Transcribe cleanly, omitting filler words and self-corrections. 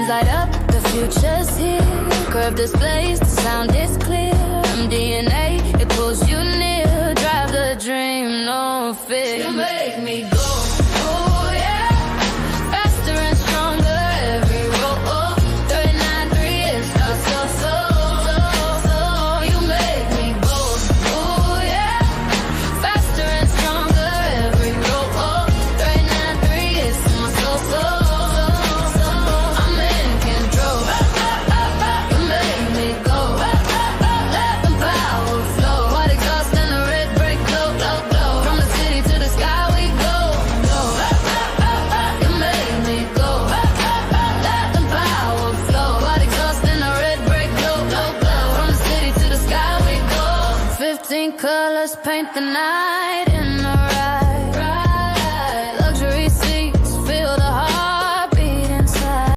light up, the future's here. Curve displays, the sound is clear. DNA, it pulls you near. Drive the dream, no fear. You make me go, oh yeah. Faster and stronger every road. 39.3 is so. You make me go, oh yeah. Faster and stronger every road. 39.3 is so. I'm in control. You make me go. Let the power flow. White exhaust and the red brake glow. From the city to the sky we go. You make me go. Let the power flow. White exhaust and the red brake glow. From the city to the sky we go. 15 colors paint the night.